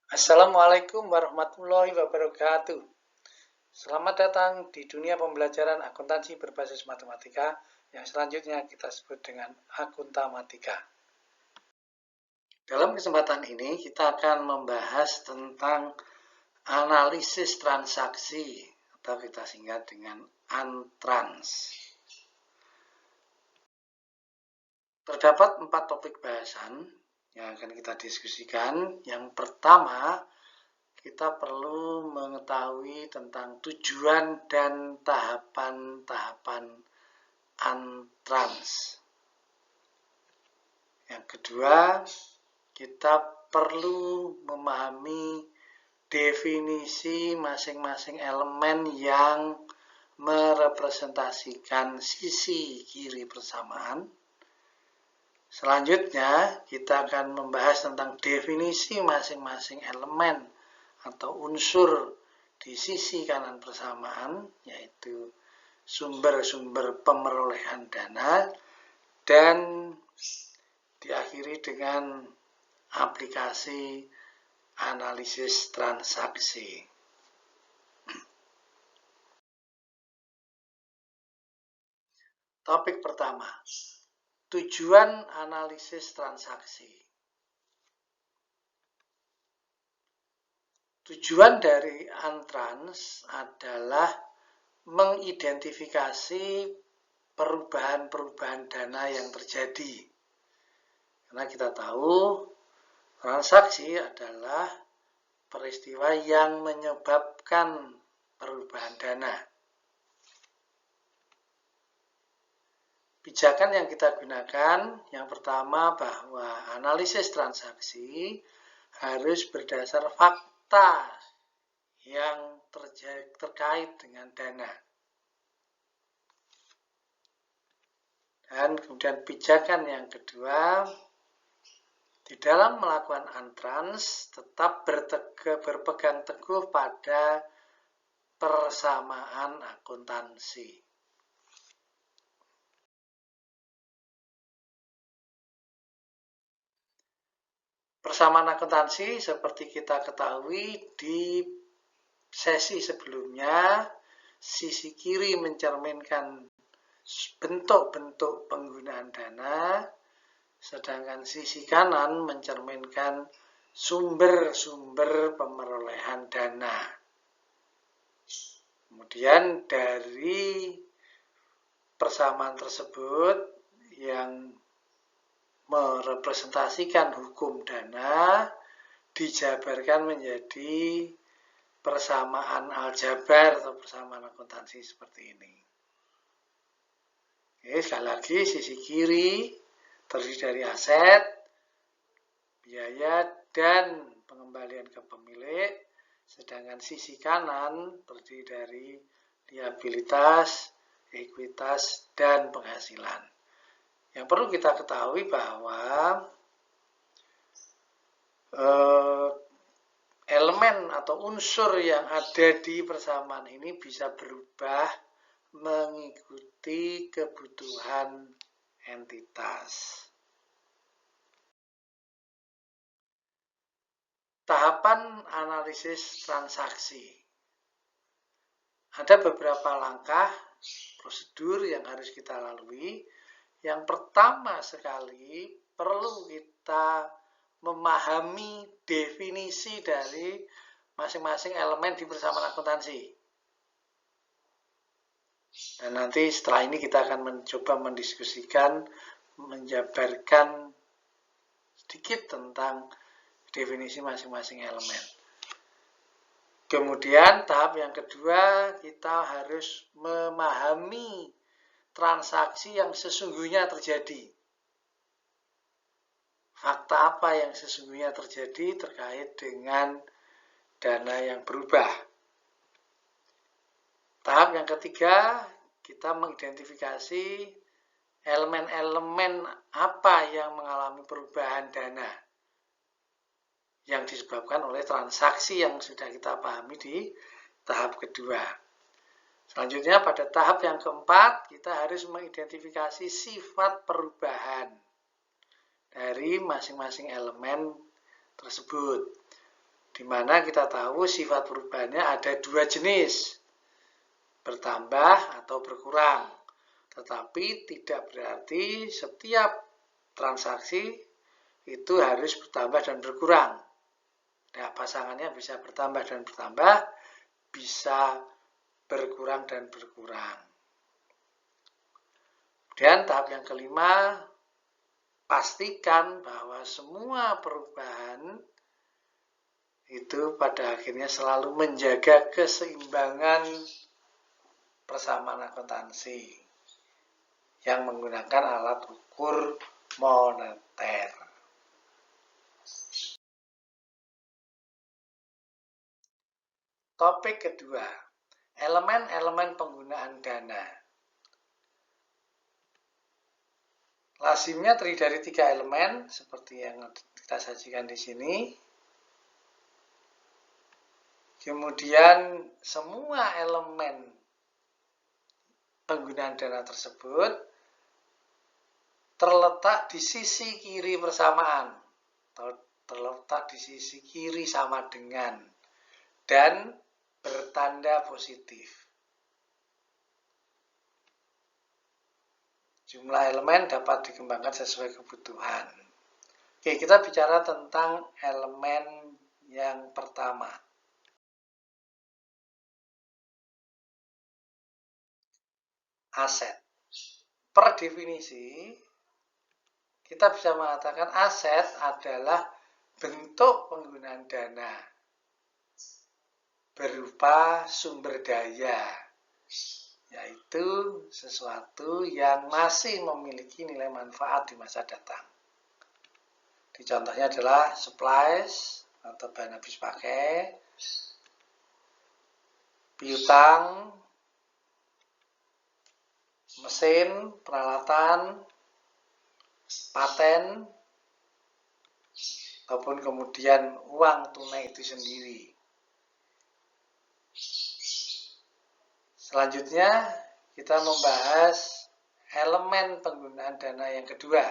Assalamualaikum warahmatullahi wabarakatuh. Selamat datang di dunia pembelajaran akuntansi berbasis matematika yang selanjutnya kita sebut dengan akuntamatika. Dalam kesempatan ini kita akan membahas tentang analisis transaksi atau kita singkat dengan Antrans. Terdapat 4 topik bahasan yang akan kita diskusikan. Yang pertama, kita perlu mengetahui tentang tujuan dan tahapan-tahapan Antrans. Yang kedua, kita perlu memahami definisi masing-masing elemen yang merepresentasikan sisi kiri persamaan. Selanjutnya, kita akan membahas tentang definisi masing-masing elemen atau unsur di sisi kanan persamaan, yaitu sumber-sumber pemerolehan dana, dan diakhiri dengan aplikasi analisis transaksi. Topik pertama, tujuan analisis transaksi. Tujuan dari Antrans adalah mengidentifikasi perubahan-perubahan dana yang terjadi. Karena kita tahu transaksi adalah peristiwa yang menyebabkan perubahan dana. Pijakan yang kita gunakan, yang pertama bahwa analisis transaksi harus berdasar fakta yang terkait dengan dana. Dan kemudian pijakan yang kedua, di dalam melakukan Antrans tetap berpegang teguh pada persamaan akuntansi. Persamaan akuntansi seperti kita ketahui di sesi sebelumnya, sisi kiri mencerminkan bentuk-bentuk penggunaan dana, sedangkan sisi kanan mencerminkan sumber-sumber pemerolehan dana. Kemudian dari persamaan tersebut yang merepresentasikan hukum dana dijabarkan menjadi persamaan aljabar atau persamaan akuntansi seperti ini. Oke, sekali lagi sisi kiri terdiri dari aset, biaya, dan pengembalian ke pemilik, sedangkan sisi kanan terdiri dari liabilitas, ekuitas, dan penghasilan. Yang perlu kita ketahui bahwa elemen atau unsur yang ada di persamaan ini bisa berubah mengikuti kebutuhan entitas. Tahapan analisis transaksi. Ada beberapa langkah prosedur yang harus kita lalui. Yang pertama sekali, perlu kita memahami definisi dari masing-masing elemen di persamaan akuntansi. Dan nanti setelah ini kita akan mencoba mendiskusikan, menjabarkan sedikit tentang definisi masing-masing elemen. Kemudian tahap yang kedua, kita harus memahami transaksi yang sesungguhnya terjadi. Fakta apa yang sesungguhnya terjadi terkait dengan dana yang berubah. Tahap yang ketiga, kita mengidentifikasi elemen-elemen apa yang mengalami perubahan dana yang disebabkan oleh transaksi yang sudah kita pahami di tahap kedua. Selanjutnya pada tahap yang keempat, kita harus mengidentifikasi sifat perubahan dari masing-masing elemen tersebut. di mana kita tahu sifat perubahannya ada dua jenis, bertambah atau berkurang. Tetapi tidak berarti setiap transaksi itu harus bertambah dan berkurang. Nah, pasangannya bisa bertambah dan bertambah, bisa berkurang dan berkurang. Dan tahap yang kelima, pastikan bahwa semua perubahan itu pada akhirnya selalu menjaga keseimbangan persamaan akuntansi yang menggunakan alat ukur moneter. Topik kedua, elemen-elemen penggunaan dana. Lazimnya terdiri dari 3 elemen seperti yang kita sajikan di sini. Kemudian semua elemen penggunaan dana tersebut terletak di sisi kiri persamaan atau terletak di sisi kiri sama dengan dan bertanda positif. Jumlah elemen dapat dikembangkan sesuai kebutuhan. Oke, kita bicara tentang elemen yang pertama. Aset. Per definisi, kita bisa mengatakan aset adalah bentuk penggunaan dana berupa sumber daya, yaitu sesuatu yang masih memiliki nilai manfaat di masa datang. Di contohnya adalah supplies atau bahan habis pakai, piutang, mesin, peralatan, paten, ataupun kemudian uang tunai itu sendiri. Selanjutnya kita membahas elemen penggunaan dana yang kedua,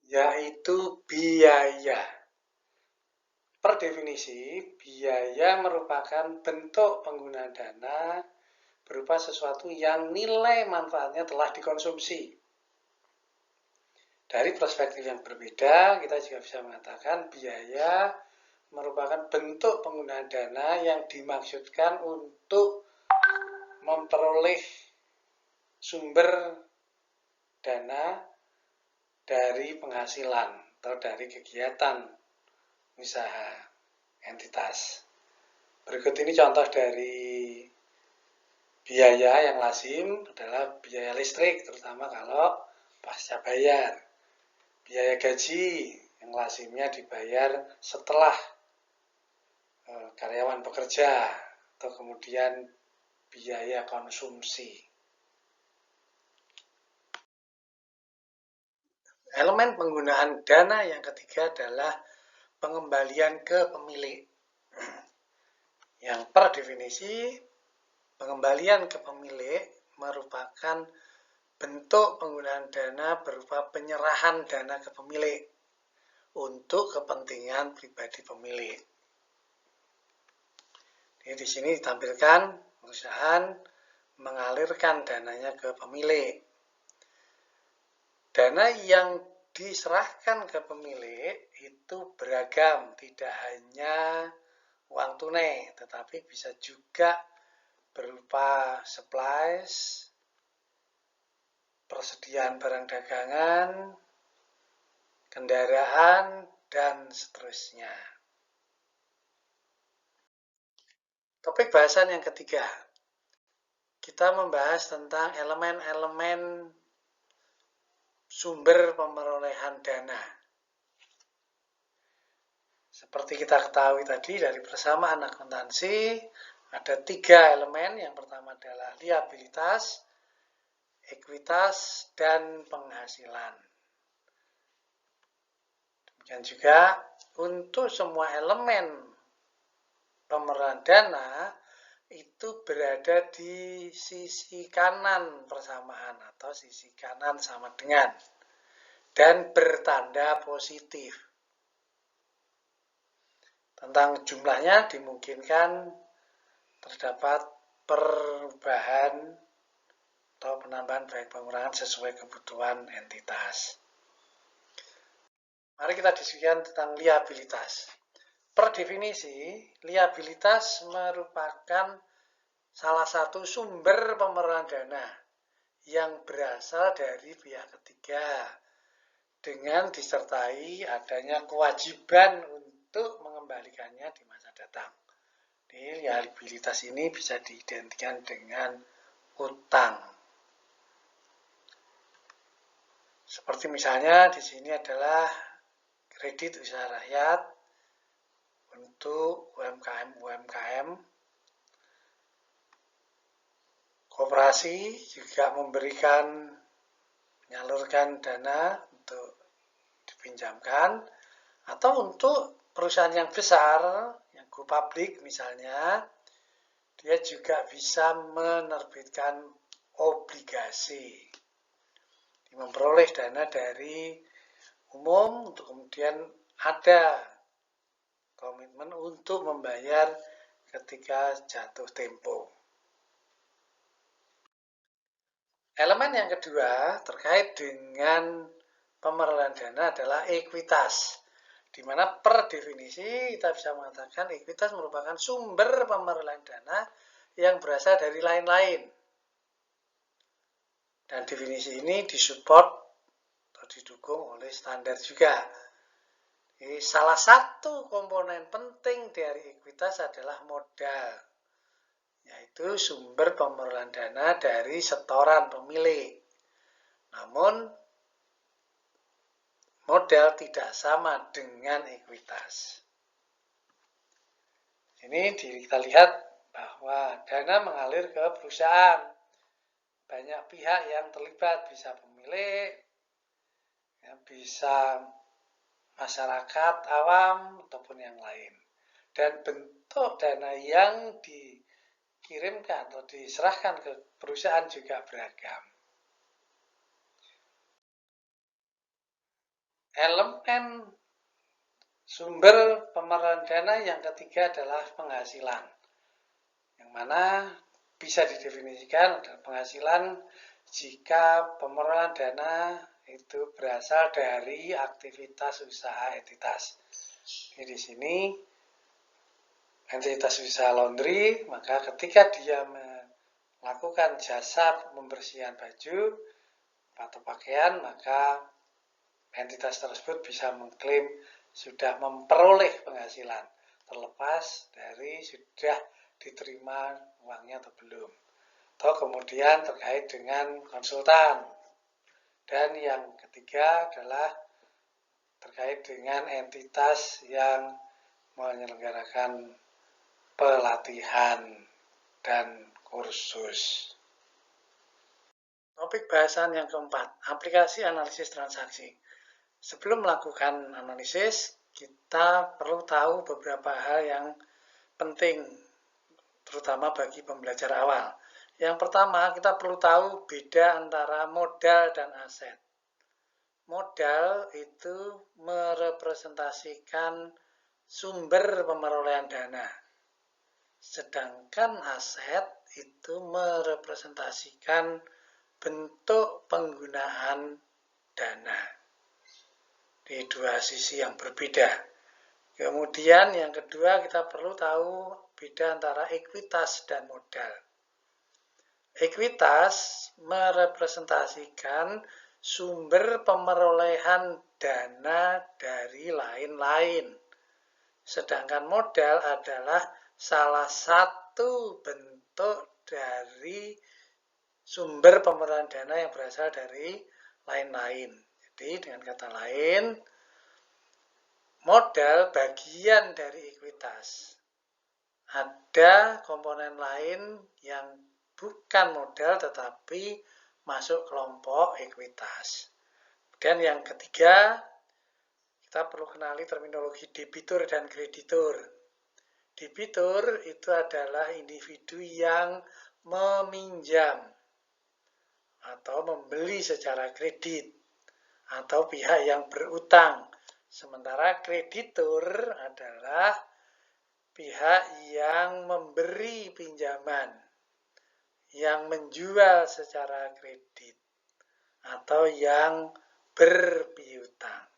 yaitu biaya. Per definisi, biaya merupakan bentuk penggunaan dana berupa sesuatu yang nilai manfaatnya telah dikonsumsi. Dari perspektif yang berbeda, kita juga bisa mengatakan biaya merupakan bentuk penggunaan dana yang dimaksudkan untuk memperoleh sumber dana dari penghasilan atau dari kegiatan usaha entitas. Berikut ini contoh dari biaya yang lazim adalah biaya listrik, terutama kalau pasca bayar. Biaya gaji yang lazimnya dibayar setelah karyawan bekerja, atau kemudian biaya konsumsi. Elemen penggunaan dana yang ketiga adalah pengembalian ke pemilik. Yang per definisi, pengembalian ke pemilik merupakan bentuk penggunaan dana berupa penyerahan dana ke pemilik untuk kepentingan pribadi pemilik. Jadi di sini ditampilkan perusahaan mengalirkan dananya ke pemilik. Dana yang diserahkan ke pemilik itu beragam, tidak hanya uang tunai, tetapi bisa juga berupa supplies, persediaan barang dagangan, kendaraan, dan seterusnya. Topik bahasan yang ketiga, kita membahas tentang elemen-elemen sumber pemerolehan dana. Seperti kita ketahui tadi dari persamaan akuntansi, ada 3 elemen. Yang pertama adalah liabilitas, ekuitas, dan penghasilan. Demikian juga untuk semua elemen pemerolehan dana itu berada di sisi kanan persamaan atau sisi kanan sama dengan. dan bertanda positif. Tentang jumlahnya dimungkinkan terdapat perubahan atau penambahan baik pengurangan sesuai kebutuhan entitas. Mari kita diskusikan tentang liabilitas. Per definisi, liabilitas merupakan salah satu sumber pemerolehan dana yang berasal dari pihak ketiga dengan disertai adanya kewajiban untuk mengembalikannya di masa datang. Jadi, liabilitas ini bisa diidentikan dengan utang. Seperti misalnya di sini adalah kredit usaha rakyat untuk UMKM. Koperasi juga menyalurkan dana untuk dipinjamkan, atau untuk perusahaan yang besar, yang go public misalnya, dia juga bisa menerbitkan obligasi, memperoleh dana dari umum untuk kemudian ada komitmen untuk membayar ketika jatuh tempo. Elemen yang kedua terkait dengan pemerolehan dana adalah ekuitas, di mana per definisi kita bisa mengatakan ekuitas merupakan sumber pemerolehan dana yang berasal dari lain-lain. Dan definisi ini disupport atau didukung oleh standar juga. Jadi, salah satu komponen penting dari ekuitas adalah modal, yaitu sumber pemerolehan dana dari setoran pemilik. Namun, modal tidak sama dengan ekuitas. Ini kita lihat bahwa dana mengalir ke perusahaan. Banyak pihak yang terlibat, bisa pemilik, bisa masyarakat awam, ataupun yang lain. Dan bentuk dana yang dikirimkan atau diserahkan ke perusahaan juga beragam. Elemen sumber pemerolehan dana yang ketiga adalah penghasilan, yang mana bisa didefinisikan adalah penghasilan jika pemerolehan dana itu berasal dari aktivitas usaha entitas. Jadi di sini entitas usaha laundry, maka ketika dia melakukan jasa pembersihan baju atau pakaian, maka entitas tersebut bisa mengklaim sudah memperoleh penghasilan, terlepas dari sudah diterima uangnya atau belum. Atau kemudian terkait dengan konsultan. Dan yang ketiga adalah terkait dengan entitas yang menyelenggarakan pelatihan dan kursus. Topik bahasan yang keempat, aplikasi analisis transaksi. Sebelum melakukan analisis, kita perlu tahu beberapa hal yang penting, terutama bagi pembelajar awal. Yang pertama, kita perlu tahu beda antara modal dan aset. Modal itu merepresentasikan sumber pemerolehan dana, sedangkan aset itu merepresentasikan bentuk penggunaan dana. Di dua sisi yang berbeda. Kemudian yang kedua, kita perlu tahu beda antara ekuitas dan modal. Ekuitas merepresentasikan sumber pemerolehan dana dari lain-lain. Sedangkan modal adalah salah satu bentuk dari sumber pemerolehan dana yang berasal dari lain-lain. Jadi dengan kata lain, modal bagian dari ekuitas. Ada komponen lain yang bukan modal tetapi masuk kelompok ekuitas. Dan yang ketiga, kita perlu kenali terminologi debitur dan kreditur. Debitur itu adalah individu yang meminjam atau membeli secara kredit, atau pihak yang berutang. Sementara kreditur adalah pihak yang memberi pinjaman, yang menjual secara kredit, atau yang berpiutang.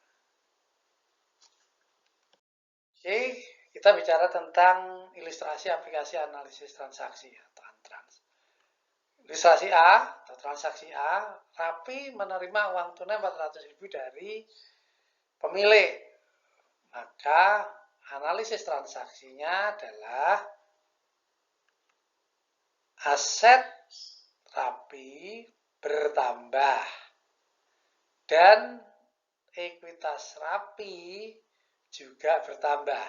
Oke, kita bicara tentang ilustrasi aplikasi analisis transaksi atau Antrans. Ilustrasi A atau transaksi A, Rapi menerima uang tunai 400.000 dari pemilik. Maka analisis transaksinya adalah aset Rapi bertambah dan ekuitas Rapi juga bertambah.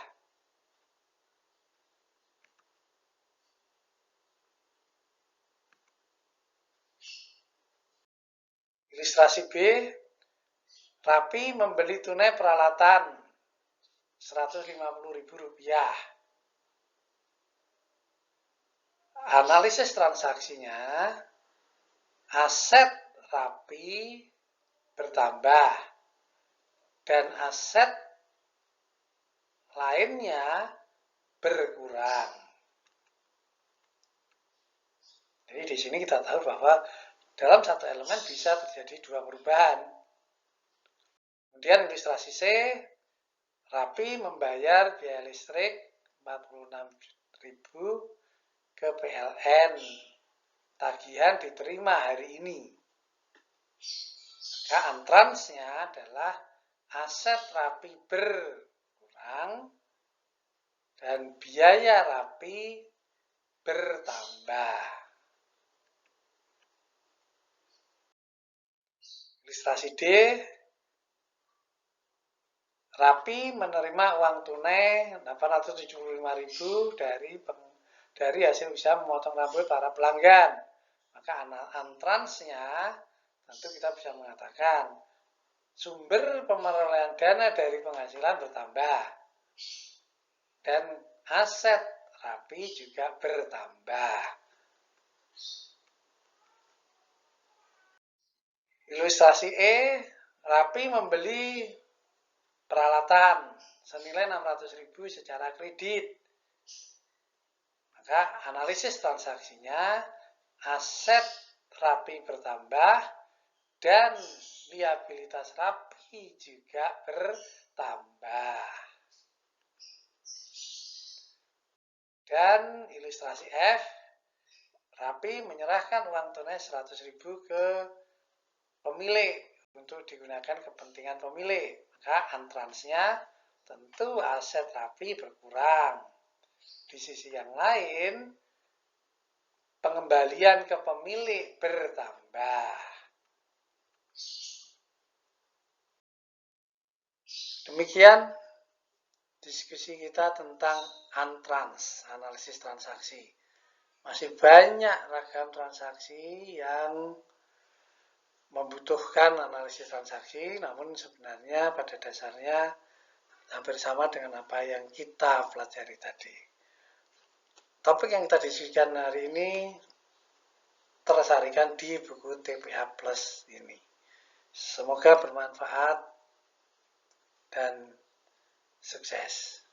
Ilustrasi B, Rapi membeli tunai peralatan Rp150.000. Analisis transaksinya, aset Rapi bertambah dan aset lainnya berkurang. Jadi di sini kita tahu bahwa dalam satu elemen bisa terjadi dua perubahan. Kemudian ilustrasi C, Rapi membayar biaya listrik 46.000 ke PLN. Tagihan diterima hari ini. Maka antransnya adalah aset Rapi berkurang dan biaya Rapi bertambah. Ilustrasi D, Rapi menerima uang tunai 875.000 dari hasil usaha memotong rambut para pelanggan. Maka antransnya tentu kita bisa mengatakan sumber perolehan dana dari penghasilan bertambah dan aset Rapi juga bertambah. Ilustrasi E, Rapi membeli peralatan senilai 600.000 secara kredit. Maka analisis transaksinya, aset Rapi bertambah dan liabilitas Rapi juga bertambah. Dan ilustrasi F, Rapi menyerahkan uang tunai 100.000 ke pemilik untuk digunakan kepentingan pemilik. Maka antransnya tentu aset Rapi berkurang. Di sisi yang lain, pengembalian ke pemilik bertambah. Demikian diskusi kita tentang antrans, analisis transaksi. Masih banyak ragam transaksi yang membutuhkan analisis transaksi, namun sebenarnya pada dasarnya hampir sama dengan apa yang kita pelajari tadi. Topik yang kita diskusikan hari ini tersarikan di buku TPA Plus ini. Semoga bermanfaat dan sukses.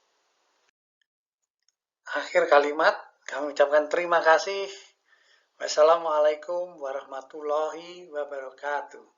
Akhir kalimat, kami ucapkan terima kasih. Wassalamualaikum warahmatullahi wabarakatuh.